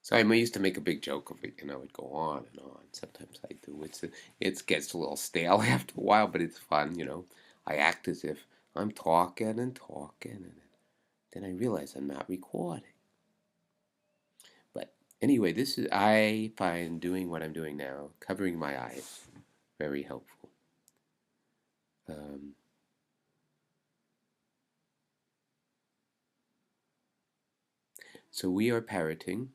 So I used to make a big joke of it, and I would go on and on. Sometimes I do. It gets a little stale after a while, but it's fun. I act as if I'm talking and talking, and then I realize I'm not recording. But anyway, I find doing what I'm doing now, covering my eyes, very helpful. Um, so we are parroting.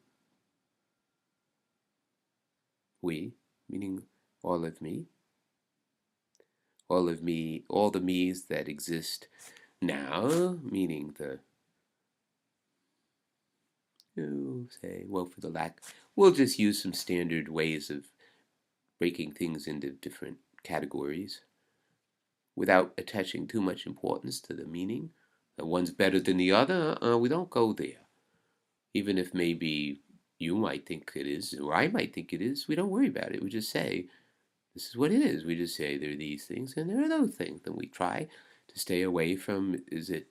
We, meaning all of me, all of me, all the me's that exist now, meaning say, well, for the lack, we'll just use some standard ways of breaking things into different categories without attaching too much importance to the meaning. That one's better than the other, we don't go there. Even if maybe you might think it is, or I might think it is, we don't worry about it. We just say, this is what it is. We just say there are these things and there are those things. And we try to stay away from, is it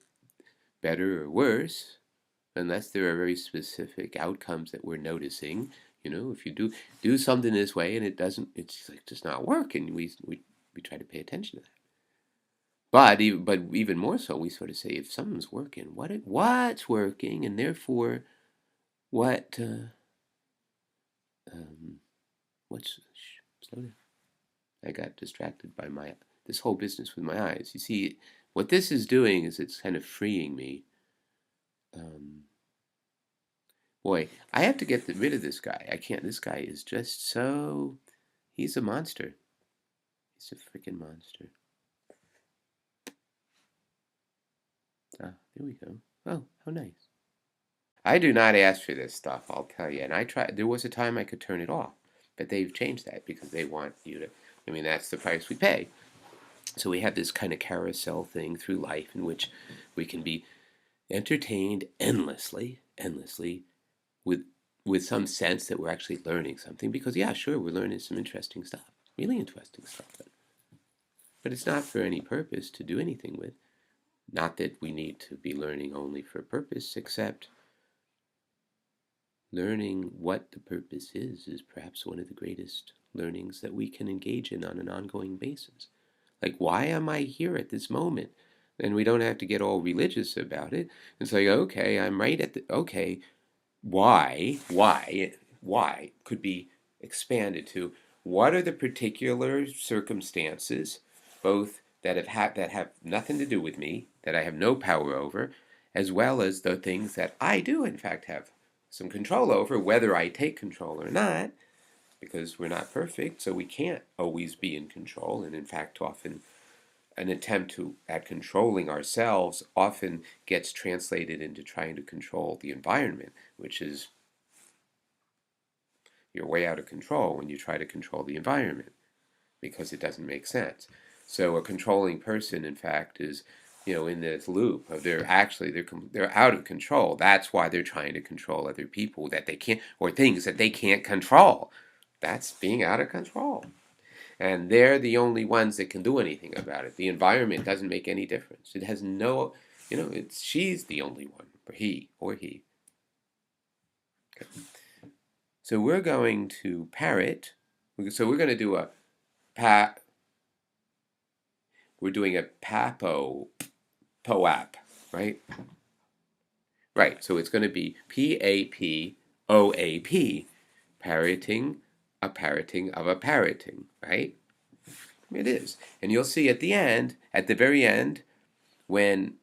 better or worse, unless there are very specific outcomes that we're noticing. If you do something this way and it doesn't, it's like just not working. We try to pay attention to that. But even more so, we sort of say if something's working, what's working, and therefore what um, what's slow down. I got distracted by my this whole business with my eyes. You see, what this is doing is it's kind of freeing me. Um, Boy, I have to get rid of this guy. I can't. This guy is just so. He's a monster. He's a freaking monster. Ah, there we go. Oh, how nice. I do not ask for this stuff, I'll tell you. And I tried. There was a time I could turn it off, but they've changed that because they want you to. I mean, that's the price we pay. So we have this kind of carousel thing through life in which we can be entertained endlessly, endlessly, with with some sense that we're actually learning something. Because yeah, sure, we're learning some interesting stuff, really interesting stuff. But it's not for any purpose to do anything with. Not that we need to be learning only for a purpose, except learning what the purpose is perhaps one of the greatest learnings that we can engage in on an ongoing basis. Like, why am I here at this moment? And we don't have to get all religious about it. It's like, okay, I'm right at the, okay, why could be expanded to what are the particular circumstances, both that have nothing to do with me, that I have no power over, as well as the things that I do in fact have some control over, whether I take control or not, because we're not perfect, so we can't always be in control, and in fact often an attempt at controlling ourselves often gets translated into trying to control the environment, which is you're way out of control when you try to control the environment because it doesn't make sense. So a controlling person, in fact, is in this loop of they're out of control. That's why they're trying to control other people that they can't, or things that they can't control. That's being out of control. And they're the only ones that can do anything about it. The environment doesn't make any difference. It has no, it's she's the only one, or he. Okay. So we're going to parrot. So we're going to do a pa. We're doing a papoap, right? Right. So it's going to be papoap, parroting a parroting of a parroting, right? It is. And you'll see at the very end, when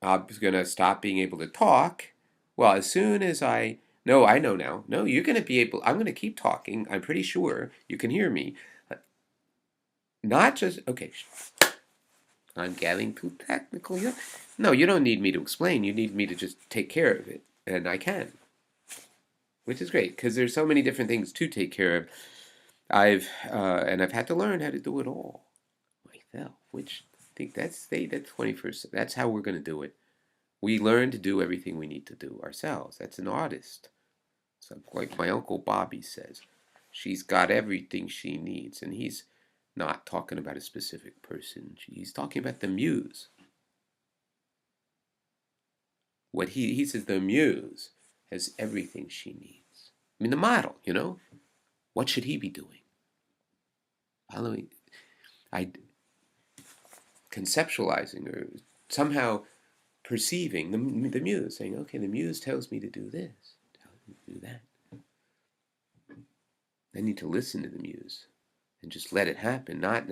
I'm going to stop being able to talk, well, as soon as no, I know now. No, you're going to be able, I'm going to keep talking. I'm pretty sure you can hear me. Not just, okay, I'm getting too technical here. No, you don't need me to explain. You need me to just take care of it. And I can, which is great because there's so many different things to take care of. I've had to learn how to do it all myself, which I think that's 21st. That's how we're going to do it. We learn to do everything we need to do ourselves. That's an artist. So like my Uncle Bobby says, she's got everything she needs. And he's not talking about a specific person. He's talking about the muse. What he says the muse has everything she needs. mean, the model, what should he be doing? Following, I conceptualizing or somehow perceiving the muse, saying, okay, the muse tells me to do this, tells me to do that. I need to listen to the muse and just let it happen, not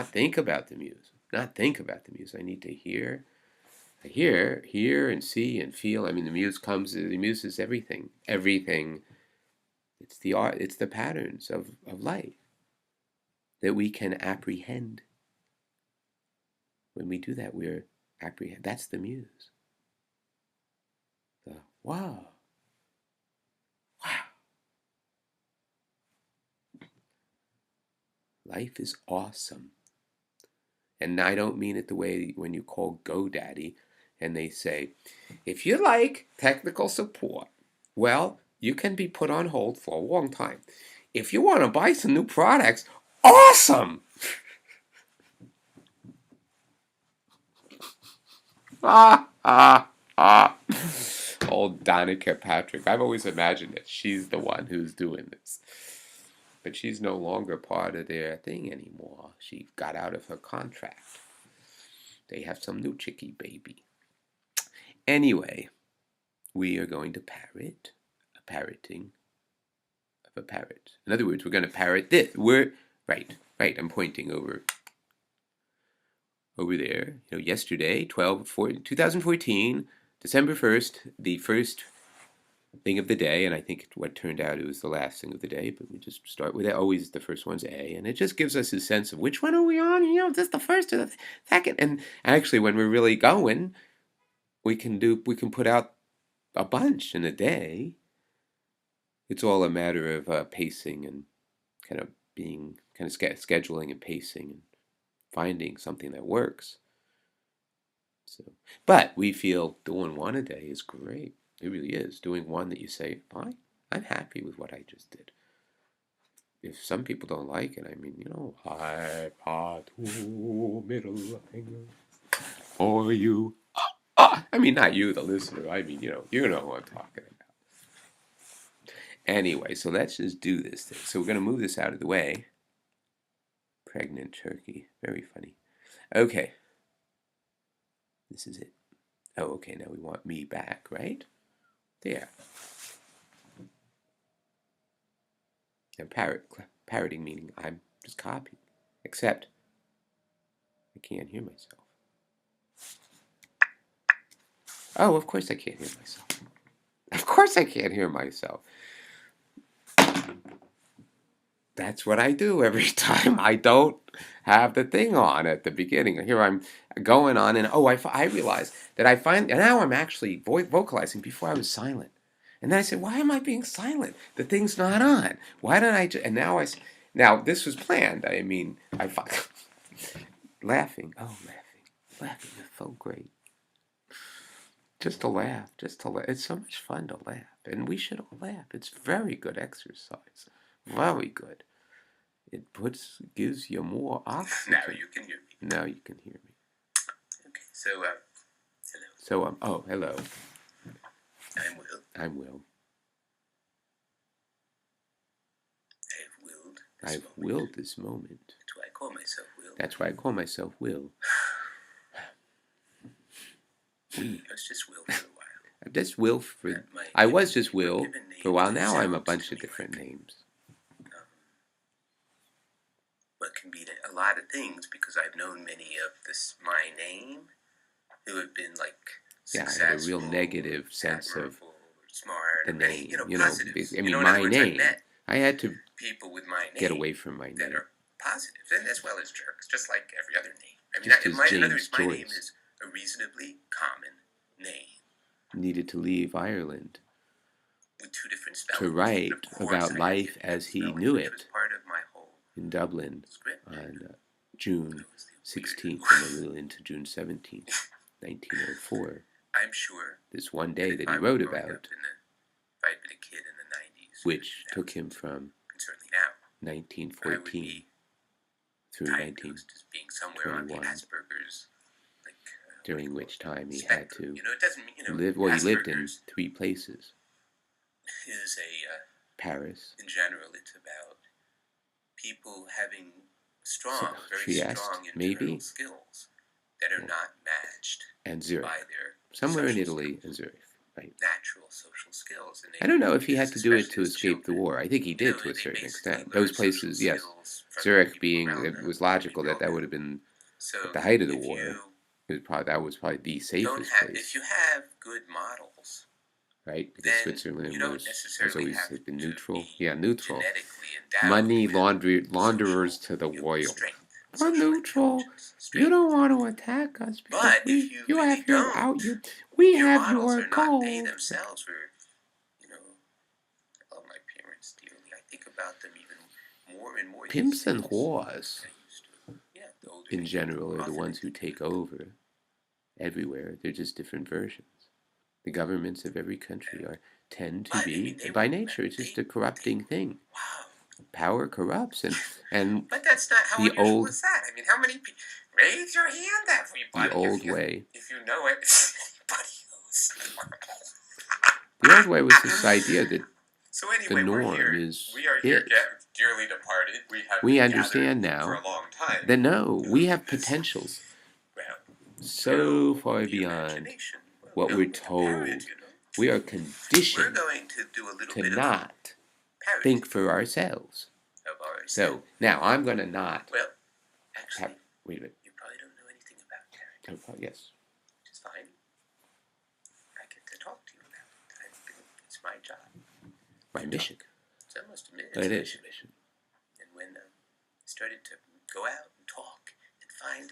think about the muse, not think about the muse. I need to hear and see and feel. I mean, the muse is everything. Everything. It's the art, it's the patterns of life that we can apprehend. When we do that, we're apprehend. That's the muse. The wow. Wow. Life is awesome. And I don't mean it the way when you call GoDaddy and they say, if you like technical support, well, you can be put on hold for a long time. If you want to buy some new products, awesome! Old Donna Kirkpatrick. I've always imagined that she's the one who's doing this. But she's no longer part of their thing anymore. She got out of her contract. They have some new chickie baby. Anyway, we are going to parrot a parroting of a parrot. In other words, we're going to parrot this. Right. I'm pointing over there. Yesterday, 2014, December 1st, the first thing of the day, and I think what turned out it was the last thing of the day, but we just start with it. Always the first one's A, and it just gives us a sense of which one are we on? Is this the first or the second? And actually, when we're really going, we can put out a bunch in a day. It's all a matter of pacing and kind of scheduling and pacing and finding something that works. So, but we feel doing one a day is great. It really is. Doing one that you say, fine, I'm happy with what I just did. If some people don't like it, I mean, high part to middle finger for you. I mean, not you, the listener. I mean, you know who I'm talking about. Anyway, so let's just do this thing. So we're going to move this out of the way. Pregnant turkey. Very funny. Okay. This is it. Oh, okay, now we want me back, right? There. And parroting meaning I'm just copying. Except I can't hear myself. Oh, of course I can't hear myself. Of course I can't hear myself. That's what I do every time I don't have the thing on at the beginning. Here I'm going on, and I realize that and now I'm actually vocalizing before I was silent. And then I said, why am I being silent? The thing's not on. Why don't I and now this was planned. I mean, laughing. Oh, laughing is so great. Just to laugh. It's so much fun to laugh. And we should all laugh. It's very good exercise. Very good. It gives you more oxygen. Now you can hear me. Now you can hear me. Okay, so, hello. So, hello. I'm Will. I'm Will. I've willed this moment. That's why I call myself Will. That's why I call myself Will. I was just Will for a while. I was just Will for a while. Now I'm a bunch of different names. What can be a lot of things, because I've known many of my name who have been like successful. Yeah, I had a real negative sense of smart, the name. Positive. I mean, my name. I had to people with my name get away from my name. That are positive, and as well as jerks, just like every other name. I mean, in other words, my name is a reasonably common name. Needed to leave Ireland with two different spellings, to write about life as he knew it part of my whole in Dublin script. On June 16th and a little into June 17th, 1904. I'm sure this one day that he wrote about, if I'd been a kid in the 90s, which took him from 1914 through 1921, during which time he had to live. Well, he lived in 3 places. Paris. In general, it's about people having very Trieste, strong internal maybe, skills that are not matched and Zurich. by their Somewhere in social Italy skills, and Zurich. Right. natural social skills. And I don't know if he because had to do it especially to as escape the children, war. I think he you know, did to a they certain basically extent. learn Those places, social yes. skills from the Zurich people being, around it them. was logical They that know that would them. have been So at the height of the if war. you That was probably the don't safest have, place, if you have good models, right? Because then Switzerland you don't has necessarily always have been to neutral. be Yeah, neutral. genetically endowed Money with launderers social, to the royal. strength, We're social neutral. intelligence, You strength. don't want to attack us because But if you really have your don't, we your have models your are not, they gold. themselves were, you know, I love my parents dearly. I think about them even more and more. Pimps and whores, Yeah, the older in they get, general, the are more the often ones they who think take over everywhere. They're just different versions. The governments of every country tend to But, I be, mean, by nature, it's just a corrupting thing. wow. Power corrupts, and But that's not how the unusual old is that. I mean, how many people raise your hand, everybody? the old way. If you know it, everybody knows. The old way was this idea that So anyway, the norm is we are here, it. dearly departed. We been understand gathered for now a long time. that no, we have This- potentials Well, so far the beyond imagination. Well, what no, we're with the told. parrot, you know. We are We're conditioned going to do a little to bit not of think for ourselves. of ours. So now I'm going to not. Well, actually, Wait a minute. you probably don't know anything about parroting. Oh, yes. Which is fine. I get to talk to you about it. It's my job. My mission. So I must admit, But it it's a is a mission. mission. And when I started to go out and talk and find,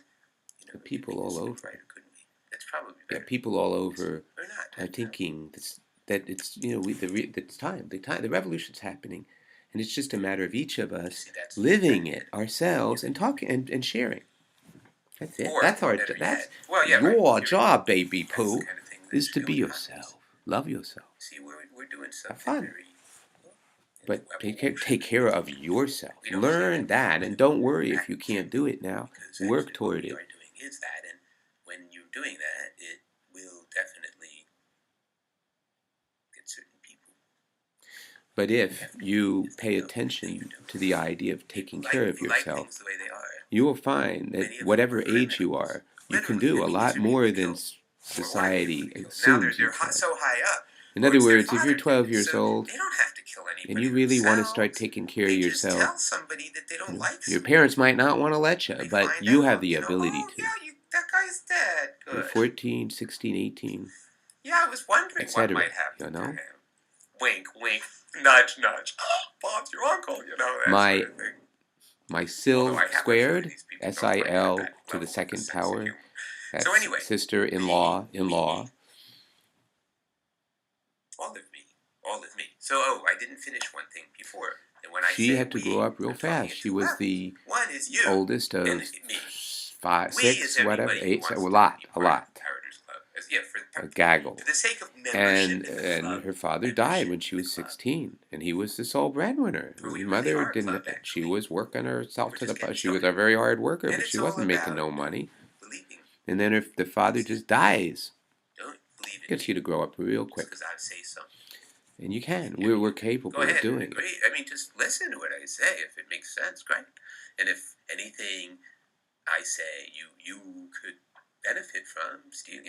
The people all over. right, couldn't we? That's probably Yeah, better. people all over Or not. are thinking that it's it's time. The revolution's happening, and it's just a matter of each of us living it ourselves and talking and sharing. That's it. Or That's better that's yet, well, yeah, your right. job, baby That's poo, the kind of thing that is to should be only yourself. Love yourself. See, we're doing something Have fun. very. But take care of yourself. Learn that, and don't worry if you can't do it now. Work toward it. What we are doing is that, and when you're doing that, it will definitely get certain people. But if you pay attention to the idea of taking care of yourself, things the way they are. you will find that whatever age you are, you can do a lot more than society assumes you can. So high up. In other words, if you're 12 years old they don't have to kill anybody and you really want to themselves. start taking care of They just yourself, tell somebody that they don't like your parents might not want to let you, They but find you out, have the ability oh, to. Yeah, that guy's dead. You're Good. 14, 16, 18, Yeah, I was wondering what might happen to him. Wink, wink, nudge, nudge. Oh, Bob's your uncle, that My sort of thing. My SIL squared, SIL to the second sense of power, humor. that's So anyway, sister-in-law, all of me. So, I didn't finish one thing before. And when She had to grow up real fast. She was the one is you, oldest of and me. 5, We 6, is whatever, everybody who 8, wants a to lot, be a part lot. of the Parroters Club. Yeah, A gaggle. for the sake of membership And in the club, her father died when she was 16, and he was the sole breadwinner. We Her really mother are a didn't. club, She actually. was working herself We're to just the. getting She was a started. very hard worker, And but it's she all wasn't making about no money. believing. And then if the father just dies, Don't believe it. gets you to grow up real quick. Because I say so. And you can. We're capable Go ahead. of doing it. Great. I mean, just listen to what I say. If it makes sense, great. And if anything I say you could benefit from, Steve,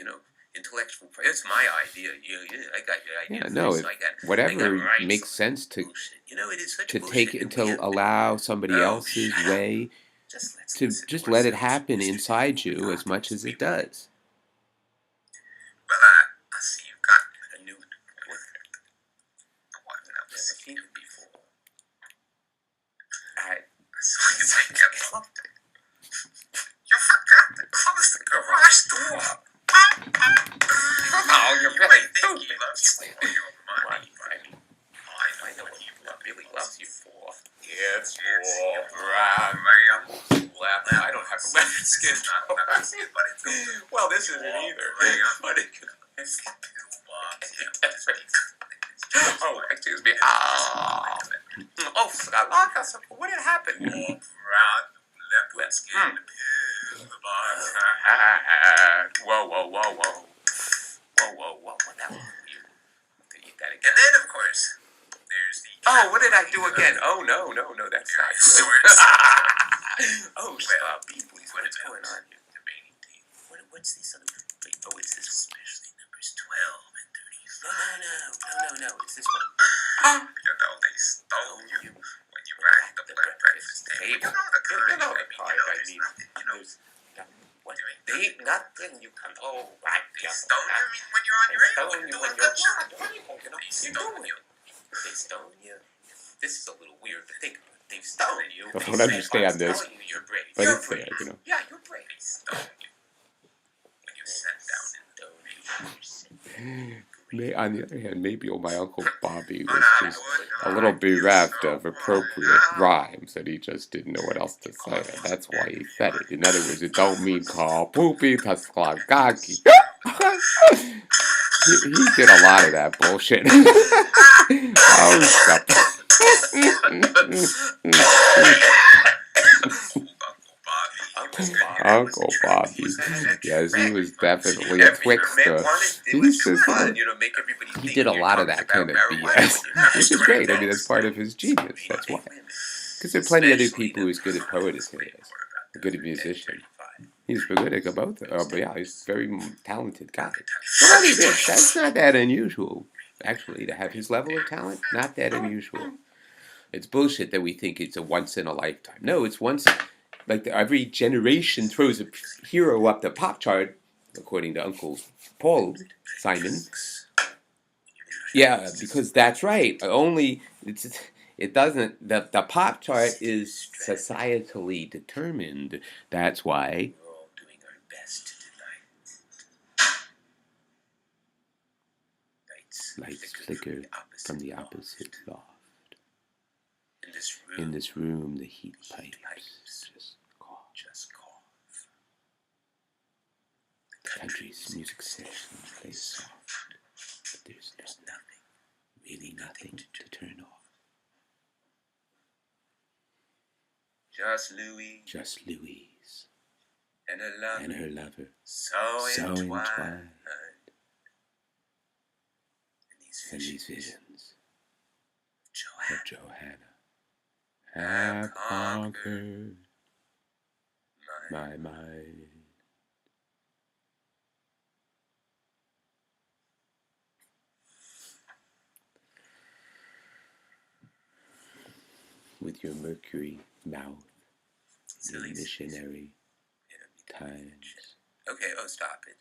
intellectual. It's my idea. I got your idea. Yeah, no. Whatever rights. makes sense to it is such to bullshit. take to allow somebody else's way to just let it happen inside you as much as it does. Well, I see you've got a new one. I've never seen it before. As I get pumped. You forgot to close the garage door. Oh, you're really stupid. He loves you for your money. I know what he really loves you for. It's for brown. I don't have lemon skin. Well, this isn't either. But it could. Oh, excuse me. Oh, what had happened? Brown leopard skin. Whoa. Whoa. That was weird. Eat that again. And then, of course, there's the. Oh, do again. Oh, no, that's not good. Oh, please, what's going on here? Debating team. What's this other? Wait, oh, it's this one. Especially numbers 12 and 35. No, it's this one. You know they stole you when you were at the breakfast table. You know the kind. What? They ain't nothing you can. Oh, right. They stole you when you're on your own. They stole you. This is a little weird to think about. They've stolen you. I don't understand this, Telling you you're brave. but You're it's brave. there, you know. Yeah, you're brave. They stole you when you sat down in the On the other hand, maybe my Uncle Bobby was just a little bereft of appropriate rhymes that he just didn't know what else to say. And that's why he said it. In other words, it don't mean call poopy tasklagaki. He did a lot of that bullshit. Oh, stop. Uncle Bobby. Yes, he was definitely a trickster. He's just he did a lot of that kind of BS, which is great. I mean, that's part of his genius. That's why. Because there are plenty of other people who's good at poetry, a good musician. He's good at both. But yeah, he's a very talented guy. But only this, that's not that unusual, actually, to have his level of talent. Not that unusual. It's bullshit that we think it's a once in a lifetime. No, it's once. Like every generation throws a hero up the pop chart, according to Uncle Paul Simon. Yeah, because that's right. It doesn't. The pop chart is societally determined. That's why. We're all doing our best tonight. Lights flicker from the opposite loft. In this room, the heat pipes just cough. The country's music sessions play soft, but there's nothing, really nothing to turn off. Just Louise And her lover, so entwined. And And these visions of of Johanna have conquered my mind. With your mercury mouth, your missionary times. Okay, stop it.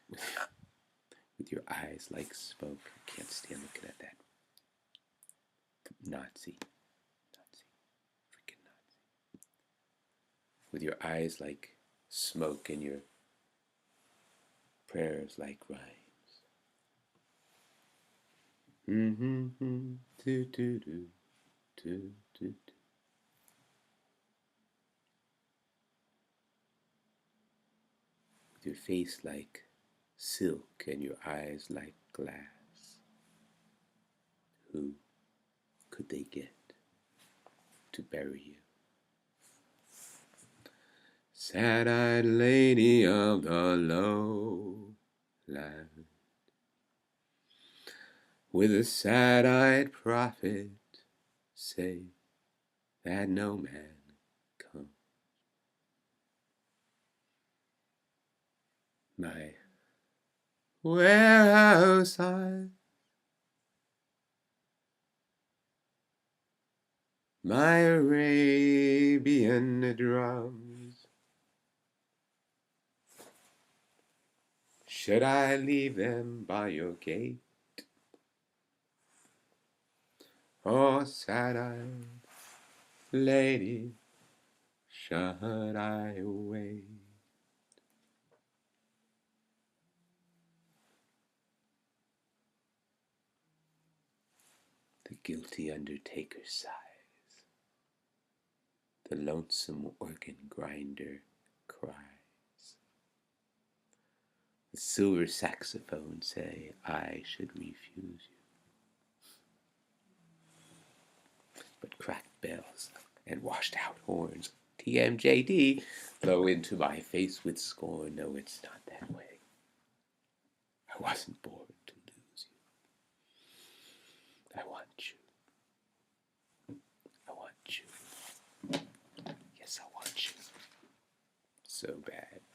With your eyes like smoke. I can't stand looking at that. Nazi. Freaking Nazi. With your eyes like smoke and your prayers like rhymes. Do do do do do. With your face like silk and your eyes like glass. Who could they get to bury you? Sad-eyed lady of the lowland, with a sad-eyed prophet, say that no man come. My warehouse eyes, my Arabian drums, should I leave them by your gate? Oh, sad-eyed lady, should I wait? The guilty undertaker sighs. The lonesome organ grinder cries. The silver saxophone say I should refuse you. But cracked bells and washed out horns, TMJD, blow into my face with scorn. No, it's not that way. I wasn't born to lose you. I want you. so bad.